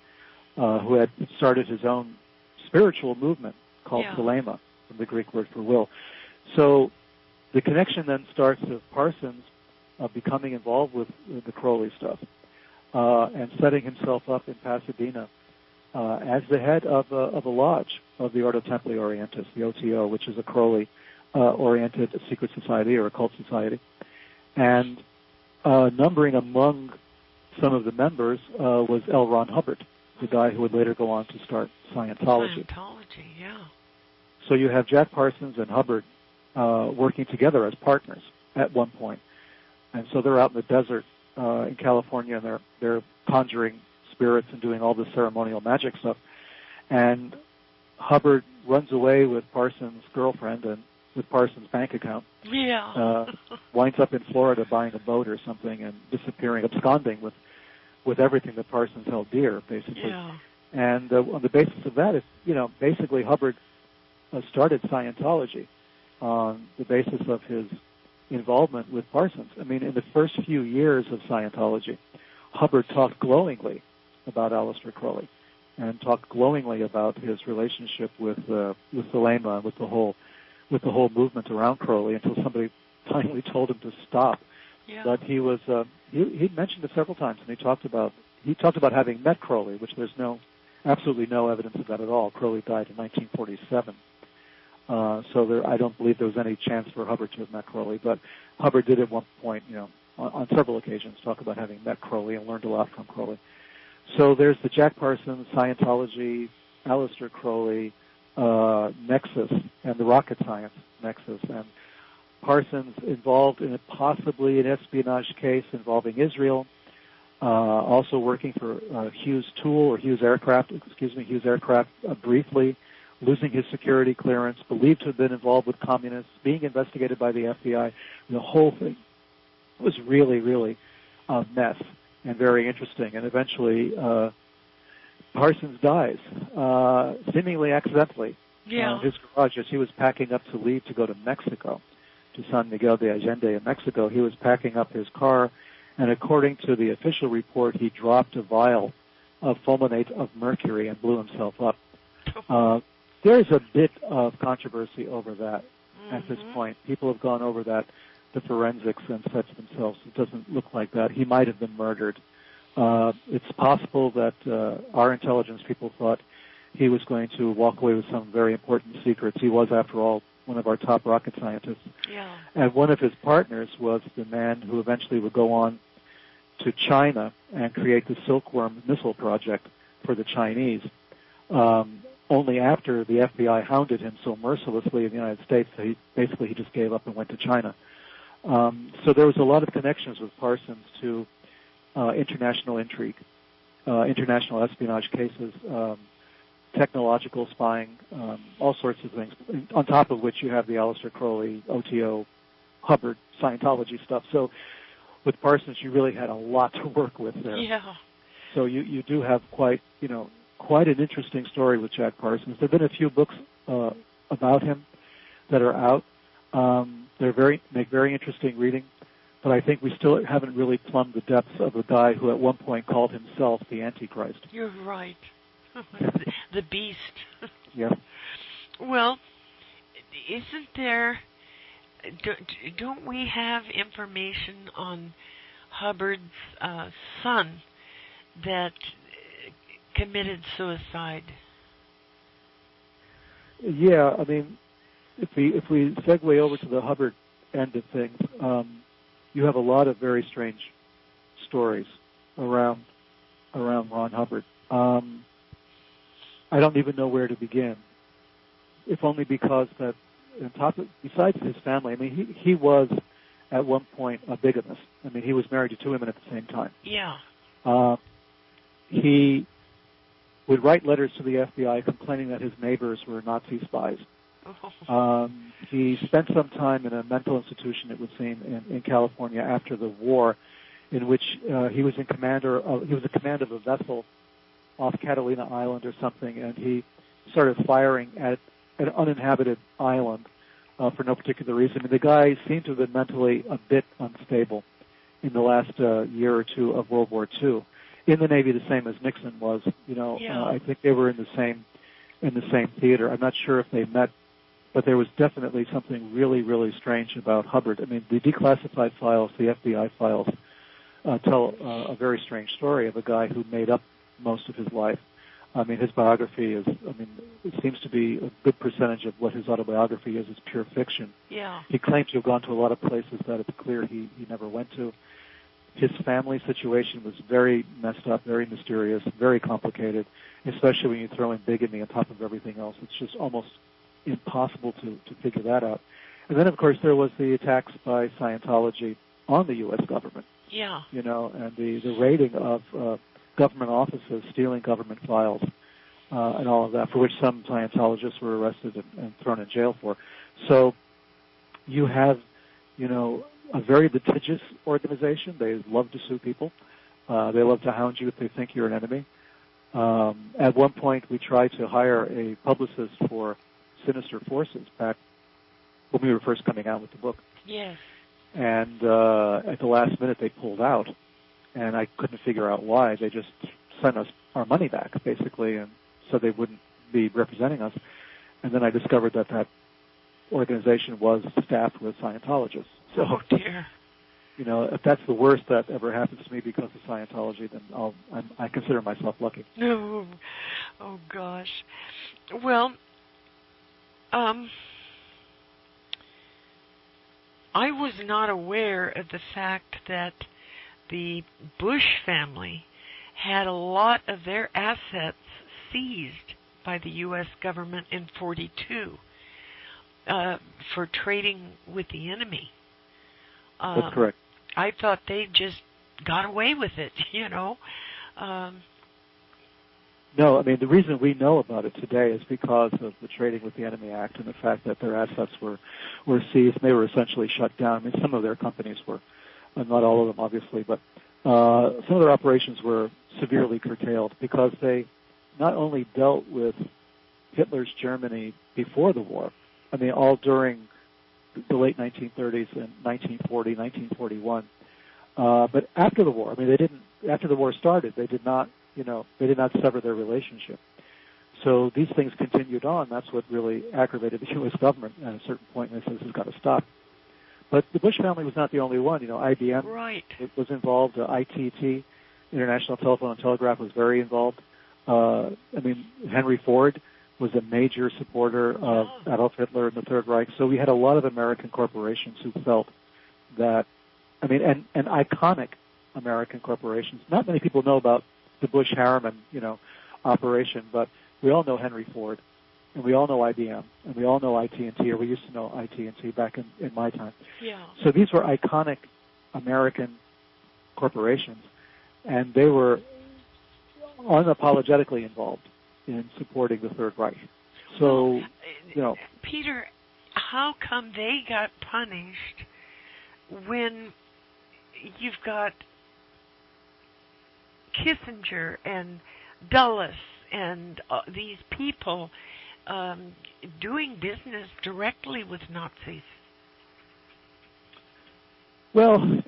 who had started his own spiritual movement called Thelema, from the Greek word for will. So the connection then starts with Parsons becoming involved with the Crowley stuff and setting himself up in Pasadena as the head of a lodge of the Ordo Templi Orientis, the OTO, which is a Crowley-oriented secret society or occult society. And numbering among some of the members was L. Ron Hubbard, the guy who would later go on to start Scientology. Scientology, yeah. So you have Jack Parsons and Hubbard working together as partners at one point. And so they're out in the desert in California, and they're conjuring spirits and doing all the ceremonial magic stuff. And Hubbard runs away with Parsons' girlfriend and with Parsons' bank account. Yeah. Winds up in Florida buying a boat or something and disappearing, absconding with everything that Parsons held dear, basically. Yeah. And on the basis of that, basically Hubbard started Scientology on the basis of his involvement with Parsons. I mean, in the first few years of Scientology, Hubbard talked glowingly about Aleister Crowley and talked glowingly about his relationship with Thelema, with the whole movement around Crowley, until somebody finally told him to stop. Yeah. But he was he mentioned it several times, and he talked about having met Crowley, which there's absolutely no evidence of that at all. Crowley died in 1947. So I don't believe there was any chance for Hubbard to have met Crowley, but Hubbard did at one point, on several occasions, talk about having met Crowley and learned a lot from Crowley. So there's the Jack Parsons, Scientology, Aleister Crowley nexus, and the rocket science nexus, and Parsons involved in possibly an espionage case involving Israel, also working for Hughes Aircraft briefly, losing his security clearance, believed to have been involved with communists, being investigated by the FBI. The whole thing was really, really a mess and very interesting. And eventually, Parsons dies, seemingly accidentally. Yeah. His garage, as he was packing up to leave to go to Mexico, to San Miguel de Allende in Mexico, he was packing up his car, and according to the official report, he dropped a vial of fulminate of mercury and blew himself up. There's a bit of controversy over that at this point. People have gone over that, the forensics, and said to themselves, it doesn't look like that. He might have been murdered. It's possible that our intelligence people thought he was going to walk away with some very important secrets. He was, after all, one of our top rocket scientists. Yeah. And one of his partners was the man who eventually would go on to China and create the Silkworm missile project for the Chinese. Only after the FBI hounded him so mercilessly in the United States that he just gave up and went to China. So there was a lot of connections with Parsons to international intrigue, international espionage cases, technological spying, all sorts of things, on top of which you have the Aleister Crowley, OTO, Hubbard, Scientology stuff. So with Parsons, you really had a lot to work with there. Yeah. So you do have quite an interesting story with Jack Parsons. There have been a few books about him that are out. Make very interesting reading, but I think we still haven't really plumbed the depths of a guy who at one point called himself the Antichrist. You're right. The beast. Yeah. Well, isn't there... Don't we have information on Hubbard's son that committed suicide? Yeah, I mean, if we segue over to the Hubbard end of things, you have a lot of very strange stories around Ron Hubbard. I don't even know where to begin, if only because that besides his family, I mean, he was at one point a bigamist. I mean, he was married to two women at the same time. Yeah. He would write letters to the FBI complaining that his neighbors were Nazi spies. He spent some time in a mental institution, it would seem, in California after the war, in which he was in command of a vessel off Catalina Island or something, and he started firing at an uninhabited island for no particular reason. I mean, the guy seemed to have been mentally a bit unstable in the last year or two of World War II. In the Navy, the same as Nixon was. I think they were in the same theater. I'm not sure if they met, but there was definitely something really, really strange about Hubbard. I mean, the declassified files, the FBI files, tell a very strange story of a guy who made up most of his life. I mean, his biography it seems to be a good percentage of what his autobiography is pure fiction. Yeah. He claims to have gone to a lot of places that it's clear he never went to. His family situation was very messed up, very mysterious, very complicated, especially when you throw in bigamy on top of everything else. It's just almost impossible to figure that out. And then, of course, there was the attacks by Scientology on the U.S. government. Yeah. And the raiding of government offices, stealing government files, and all of that, for which some Scientologists were arrested and thrown in jail for. So you have, a very litigious organization. They love to sue people. They love to hound you if they think you're an enemy. At one point, we tried to hire a publicist for Sinister Forces back when we were first coming out with the book. Yes. And at the last minute, they pulled out, and I couldn't figure out why. They just sent us our money back, basically, and so they wouldn't be representing us. And then I discovered that organization was staffed with Scientologists. So, oh, dear. If that's the worst that ever happens to me because of Scientology, then I consider myself lucky. No. Oh, gosh. Well, I was not aware of the fact that the Bush family had a lot of their assets seized by the U.S. government in 1942 for trading with the enemy. That's correct. I thought they just got away with it, No, I mean, the reason we know about it today is because of the Trading with the Enemy Act and the fact that their assets were seized and they were essentially shut down. I mean, some of their companies were, not all of them, obviously, but some of their operations were severely curtailed because they not only dealt with Hitler's Germany before the war, I mean, all during the late 1930s and 1940, 1941, but after the war, I mean, after the war started, they did not sever their relationship. So these things continued on. That's what really aggravated the U.S. government at a certain point, and they said, this has got to stop. But the Bush family was not the only one. IBM right. was involved. ITT, International Telephone and Telegraph, was very involved. Henry Ford was a major supporter of Adolf Hitler and the Third Reich. So we had a lot of American corporations who felt that, and iconic American corporations. Not many people know about the Bush-Harriman, operation, but we all know Henry Ford, and we all know IBM, and we all know ITT, or we used to know ITT back in my time. Yeah. So these were iconic American corporations, and they were unapologetically involved in supporting the Third Reich. So, Peter, how come they got punished when you've got Kissinger and Dulles and these people doing business directly with Nazis? Well,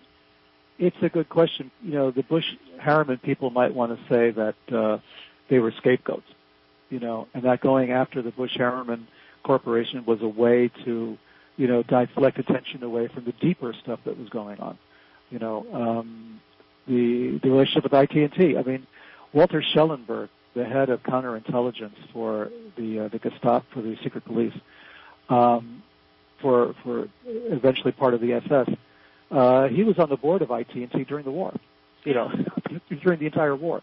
it's a good question. The Bush-Harriman people might want to say that they were scapegoats, and that going after the Bush-Harriman Corporation was a way to, deflect attention away from the deeper stuff that was going on. The relationship with ITT. I mean, Walter Schellenberg, the head of counterintelligence for the Gestapo, for the secret police, for eventually part of the SS, he was on the board of ITT during the war. During the entire war.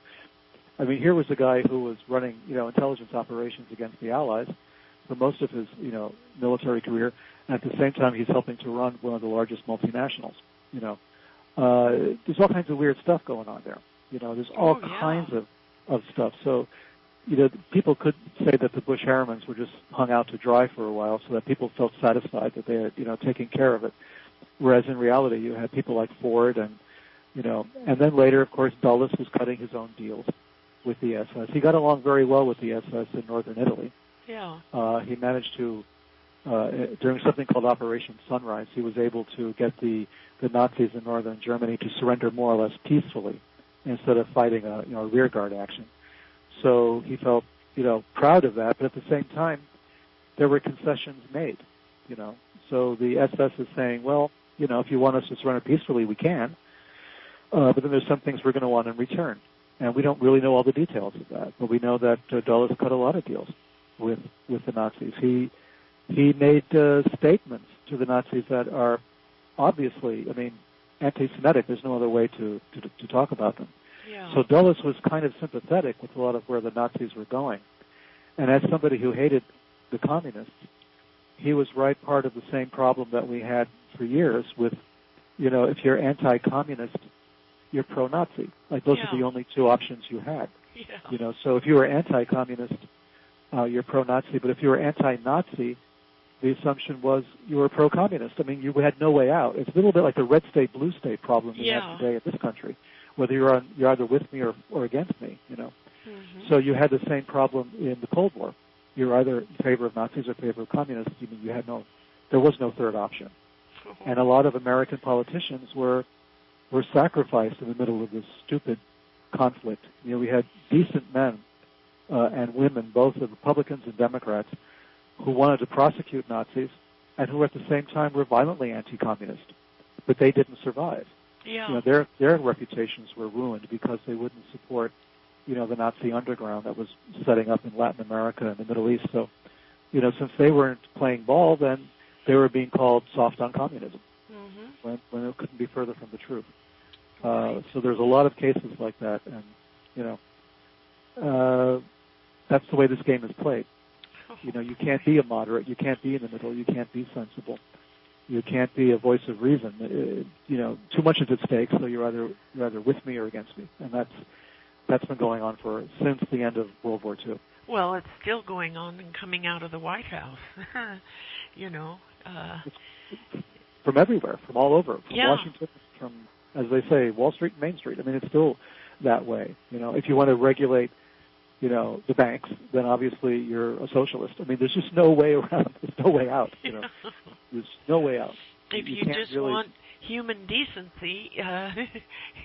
I mean, here was a guy who was running, intelligence operations against the Allies for most of his, military career, and at the same time, he's helping to run one of the largest multinationals. There's all kinds of weird stuff going on there. There's all kinds of stuff. So, people could say that the Bush-Harrimans were just hung out to dry for a while so that people felt satisfied that they had, taken care of it. Whereas in reality, you had people like Ford and then later, of course, Dulles was cutting his own deals with the SS. He got along very well with the SS in northern Italy. Yeah. He managed to, during something called Operation Sunrise, he was able to get the Nazis in northern Germany to surrender more or less peacefully instead of fighting a rearguard action. So he felt, proud of that, but at the same time, there were concessions made, So the SS is saying, well, if you want us to surrender peacefully, we can, but then there's some things we're going to want in return. And we don't really know all the details of that, but we know that Dulles cut a lot of deals with the Nazis. He made statements to the Nazis that are obviously, anti-Semitic. There's no other way to talk about them. Yeah. So Dulles was kind of sympathetic with a lot of where the Nazis were going. And as somebody who hated the communists, he was right part of the same problem that we had for years with, if you're anti-communist you're pro-Nazi. Like those are the only two options you had. Yeah. So if you were anti-communist, you're pro-Nazi. But if you were anti-Nazi, the assumption was you were pro-communist. I mean, you had no way out. It's a little bit like the red state, blue state problem we have today in this country, whether you're either with me or against me. Mm-hmm. So you had the same problem in the Cold War. You're either in favor of Nazis or favor of communists. There was no third option. Oh. And a lot of American politicians were sacrificed in the middle of this stupid conflict. We had decent men and women, both the Republicans and Democrats, who wanted to prosecute Nazis and who at the same time were violently anti-communist, but they didn't survive. Yeah. Their reputations were ruined because they wouldn't support, the Nazi underground that was setting up in Latin America and the Middle East. So, since they weren't playing ball, then they were being called soft on communism, when it couldn't be further from the truth. Right. So there's a lot of cases like that, and that's the way this game is played. You can't be a moderate, you can't be in the middle, you can't be sensible, you can't be a voice of reason. Too much is at stake, so you're either with me or against me, and that's been going on since the end of World War II. Well, it's still going on and coming out of the White House. From everywhere, from all over, from Yeah. Washington, from, as they say, Wall Street and Main Street. I mean, it's still that way. If you want to regulate, the banks, then obviously you're a socialist. I mean, there's just no way around. There's no way out. There's no way out. If you just really want human decency,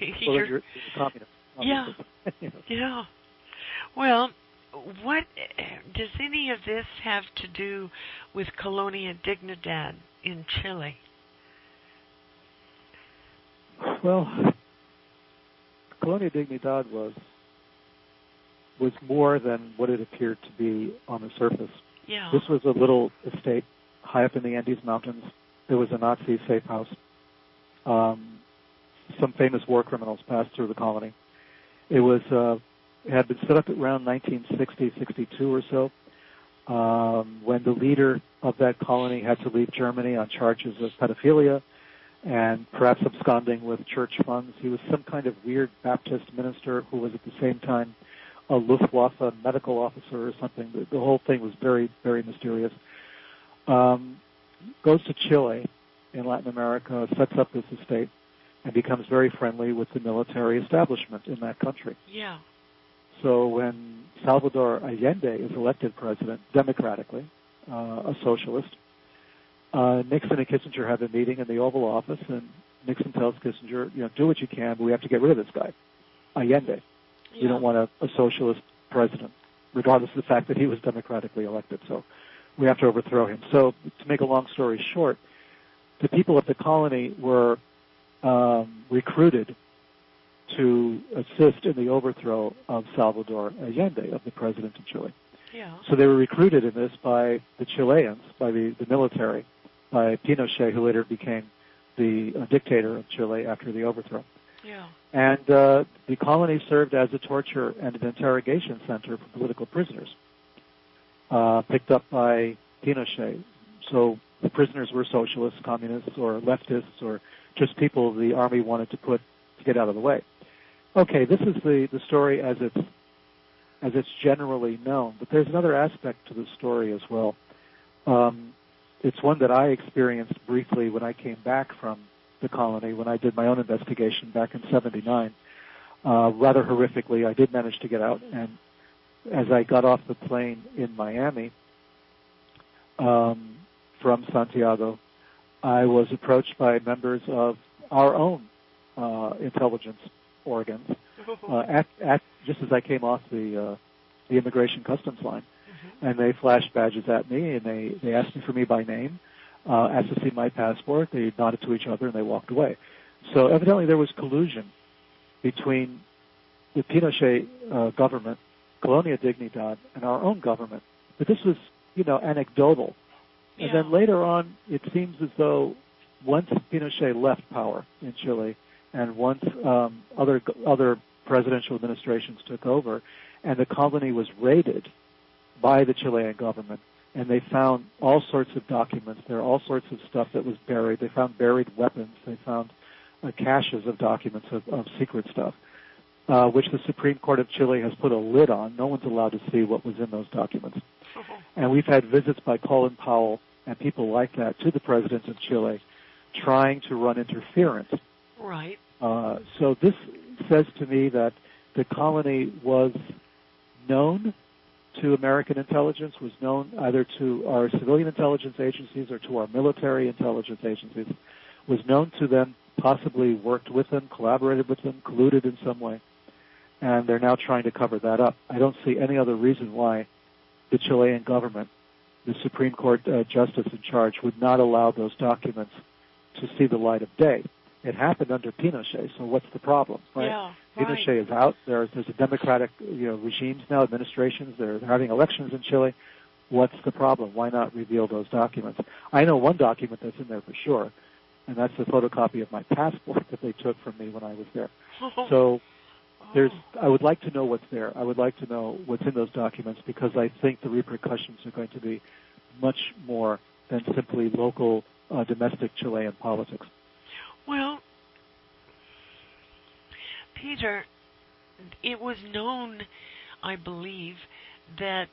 you're a communist. Yeah. Yeah. Well, what does any of this have to do with Colonia Dignidad in Chile? Well, Colonia Dignidad was more than what it appeared to be on the surface. Yeah. This was a little estate high up in the Andes Mountains. There was a Nazi safe house. Some famous war criminals passed through the colony. It had been set up around 1960, 62 or so, when the leader of that colony had to leave Germany on charges of pedophilia and perhaps absconding with church funds. He was some kind of weird Baptist minister who was at the same time a Luftwaffe medical officer or something. The whole thing was very, very mysterious. Goes to Chile in Latin America, sets up this estate, and becomes very friendly with the military establishment in that country. Yeah. So when Salvador Allende is elected president democratically, a socialist, Nixon and Kissinger have a meeting in the Oval Office, and Nixon tells Kissinger, do what you can, but we have to get rid of this guy, Allende. Yeah. We don't want a socialist president, regardless of the fact that he was democratically elected. So we have to overthrow him. So to make a long story short, the people of the colony were recruited to assist in the overthrow of Salvador Allende, of the president of Chile. Yeah. So they were recruited in this by the Chileans, by the military, by Pinochet, who later became the dictator of Chile after the overthrow. Yeah. And the colony served as a torture and an interrogation center for political prisoners, picked up by Pinochet. So the prisoners were socialists, communists, or leftists, or just people the army wanted to get out of the way. Okay, this is the story as it's generally known, but there's another aspect to the story as well. It's one that I experienced briefly when I came back from the colony, when I did my own investigation back in '79. Rather horrifically, I did manage to get out, and as I got off the plane in Miami from Santiago, I was approached by members of our own intelligence organs just as I came off the immigration customs line. Mm-hmm. And they flashed badges at me, and they asked me for me by name, asked to see my passport. They nodded to each other, and they walked away. So evidently there was collusion between the Pinochet government, Colonia Dignidad, and our own government. But this was, anecdotal. Yeah. And then later on, it seems as though once Pinochet left power in Chile, and once other presidential administrations took over, and the colony was raided by the Chilean government, and they found all sorts of documents. There are all sorts of stuff that was buried. They found buried weapons. They found caches of documents of secret stuff, which the Supreme Court of Chile has put a lid on. No one's allowed to see what was in those documents. And we've had visits by Colin Powell and people like that to the president of Chile trying to run interference. Right. So this says to me that the colony was known to American intelligence, was known either to our civilian intelligence agencies or to our military intelligence agencies, was known to them, possibly worked with them, collaborated with them, colluded in some way, and they're now trying to cover that up. I don't see any other reason why the Chilean government, the Supreme Court justice in charge, would not allow those documents to see the light of day. It happened under Pinochet, so what's the problem, right? Yeah, Pinochet right. is out. There's a democratic regimes now, administrations. They're having elections in Chile. What's the problem? Why not reveal those documents? I know one document that's in there for sure, and that's the photocopy of my passport that they took from me when I was there. So I would like to know what's there. I would like to know what's in those documents because I think the repercussions are going to be much more than simply local, domestic Chilean politics. Well, Peter, it was known, I believe, that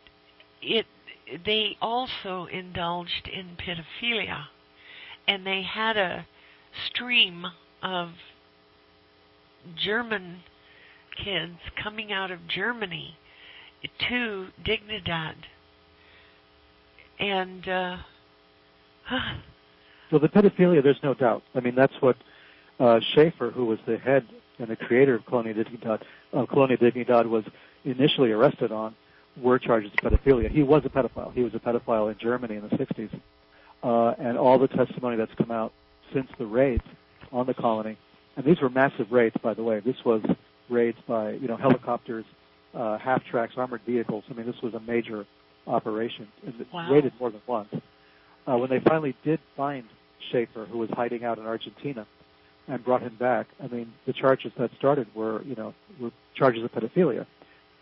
they also indulged in pedophilia, and they had a stream of German kids coming out of Germany to Dignidad. And so the pedophilia, there's no doubt. I mean, that's what Schaefer, who was the head and the creator of Colonia Dignidad, was initially arrested on, were charges of pedophilia. He was a pedophile. He was a pedophile in Germany in the 60s. And all the testimony that's come out since the raids on the colony, and these were massive raids, by the way. This was raids by, helicopters, half-tracks, armored vehicles. I mean, this was a major operation. And it raided more than once. When they finally did find Schaefer, who was hiding out in Argentina, and brought him back, I mean, the charges that started were charges of pedophilia.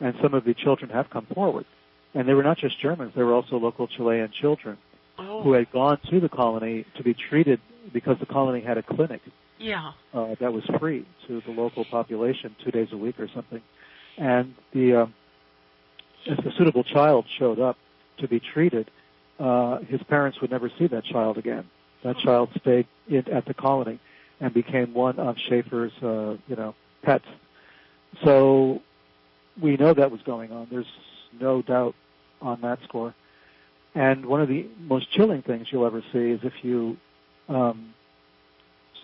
And some of the children have come forward. And they were not just Germans, they were also local Chilean children who had gone to the colony to be treated because the colony had a clinic that was free to the local population 2 days a week or something. And if a suitable child showed up to be treated, his parents would never see that child again. That child stayed at the colony and became one of Schaefer's, pets. So we know that was going on. There's no doubt on that score. And one of the most chilling things you'll ever see is if you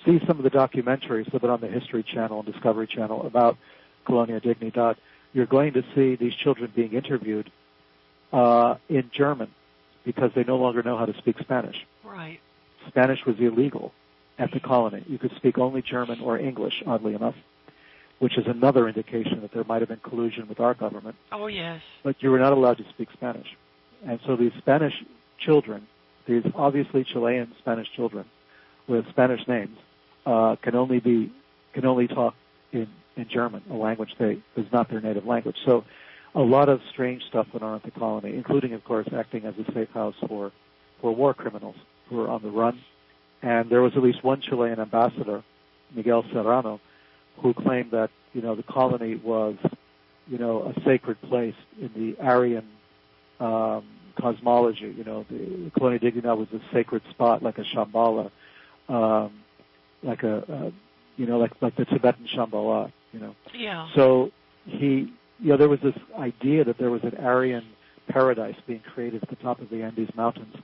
see some of the documentaries that are on the History Channel and Discovery Channel about Colonia Dignidad, you're going to see these children being interviewed in German because they no longer know how to speak Spanish. Right. Spanish was illegal at the colony. You could speak only German or English, oddly enough, which is another indication that there might have been collusion with our government. Oh, yes. But you were not allowed to speak Spanish. And so these Spanish children, these obviously Chilean Spanish children with Spanish names, can only talk in German, a language is not their native language. So a lot of strange stuff went on at the colony, including, of course, acting as a safe house for war criminals who were on the run. And there was at least one Chilean ambassador, Miguel Serrano, who claimed that, the colony was, a sacred place in the Aryan cosmology. The Colonia Dignidad was a sacred spot, like a Shambhala, like the Tibetan Shambhala, Yeah. So there was this idea that there was an Aryan paradise being created at the top of the Andes Mountains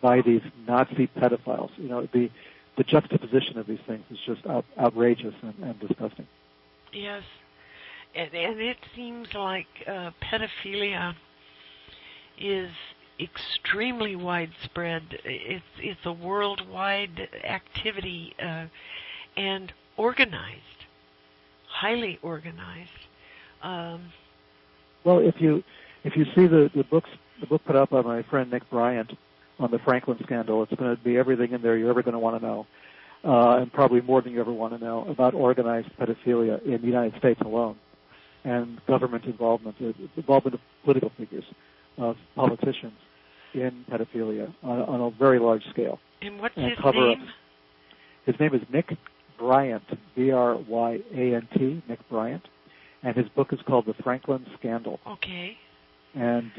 by these Nazi pedophiles. The juxtaposition of these things is just outrageous and disgusting. Yes. And it seems like pedophilia is extremely widespread. It's a worldwide activity and organized, highly organized. Well, if you see the book put up by my friend Nick Bryant on the Franklin scandal, it's going to be everything in there you're ever going to want to know, and probably more than you ever want to know about organized pedophilia in the United States alone, and government involvement of political figures, of politicians in pedophilia on a very large scale. And what's his name? His name is Nick Bryant, Bryant, Nick Bryant, and his book is called The Franklin Scandal. Okay. And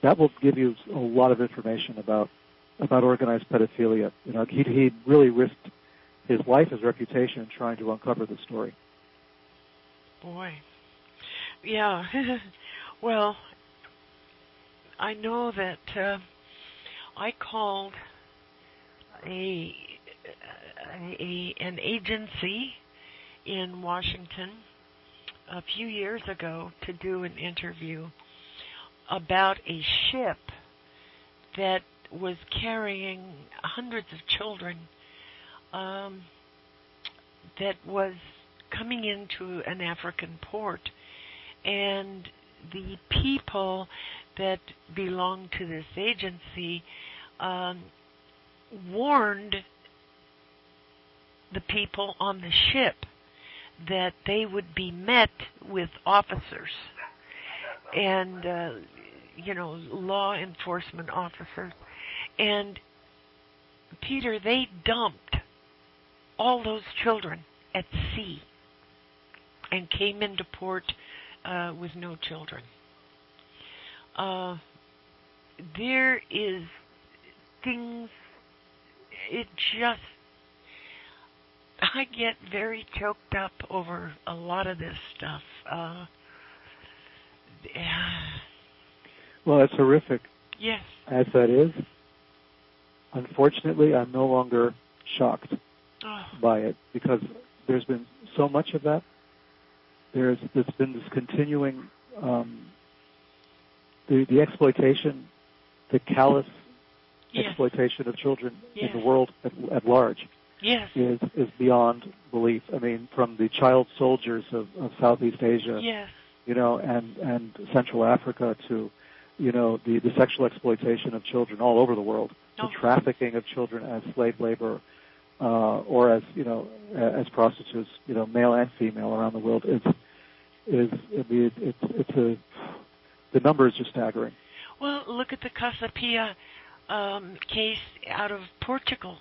that will give you a lot of information about organized pedophilia. You know, he really risked his life, his reputation, in trying to uncover the story. Boy. Yeah. Well, I know that I called an agency in Washington a few years ago to do an interview about a ship that was carrying hundreds of children that was coming into an African port, and the people that belonged to this agency warned the people on the ship that they would be met with officers and law enforcement officers. And Peter, they dumped all those children at sea and came into port with no children. There is things, I get very choked up over a lot of this stuff. Well, it's horrific. Yes. As that is, unfortunately, I'm no longer shocked by it, because there's been so much of that. There's been this continuing, the exploitation, the callous exploitation of children in the world at large is beyond belief. I mean, from the child soldiers of Southeast Asia, and Central Africa to, the sexual exploitation of children all over the world, the trafficking of children as slave labor, or as prostitutes, male and female around the world. The number is just staggering. Well, look at the Casapia case out of Portugal.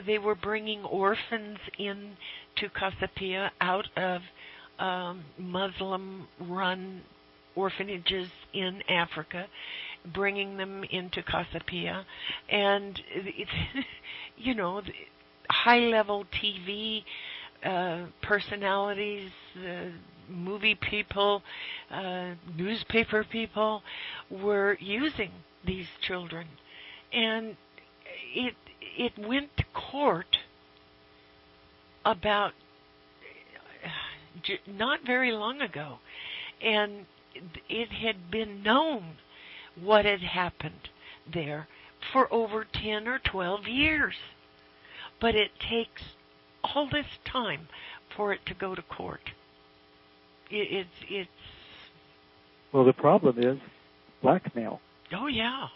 They were bringing orphans in to Casapia out of Muslim-run orphanages in Africa, bringing them into Casapia, and it's, high-level TV personalities, movie people, newspaper people were using these children, and it went to court about not very long ago, and it had been known what had happened there for over 10 or 12 years. But it takes all this time for it to go to court. It's... Well, the problem is blackmail. Oh, yeah.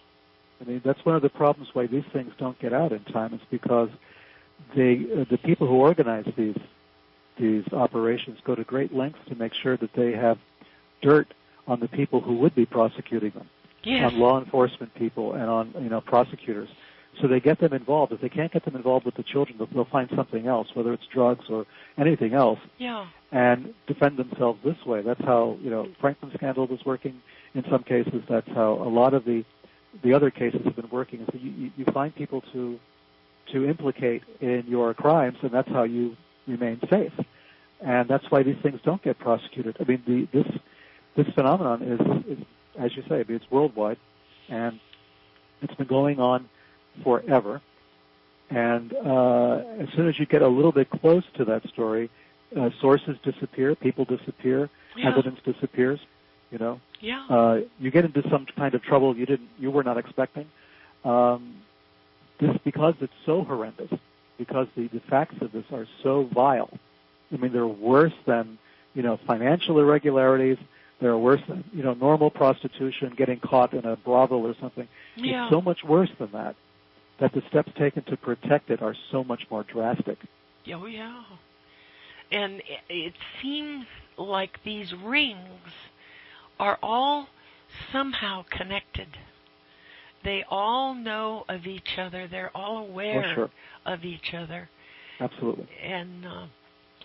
I mean, that's one of the problems why these things don't get out in time. It's because the people who organize these operations go to great lengths to make sure that they have dirt on the people who would be prosecuting them, on law enforcement people and on prosecutors. So they get them involved. If they can't get them involved with the children, they'll find something else, whether it's drugs or anything else, and defend themselves this way. That's how Franklin scandal was working in some cases. That's how a lot of the other cases have been working. Is that you find people to implicate in your crimes, and that's how you remain safe. And that's why these things don't get prosecuted. I mean, this phenomenon is, as you say, it's worldwide, and it's been going on forever. And as soon as you get a little bit close to that story, sources disappear, people disappear, evidence disappears. You get into some kind of trouble you were not expecting. This because it's so horrendous, because the facts of this are so vile. I mean, they're worse than financial irregularities. They're worse than normal prostitution, getting caught in a brothel or something. It's so much worse than that the steps taken to protect it are so much more drastic. Oh, yeah. And it seems like these rings are all somehow connected. They all know of each other. They're all aware of each other. Absolutely. And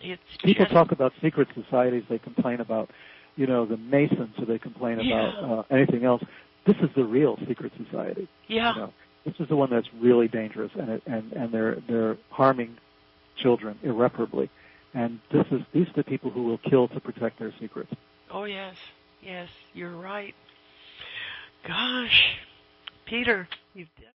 it's people just, talk about secret societies. They complain about, the Masons, or they complain about anything else. This is the real secret society. Yeah. This is the one that's really dangerous, and they're harming children irreparably. And these are the people who will kill to protect their secrets. Oh, yes, you're right. Gosh, Peter, you've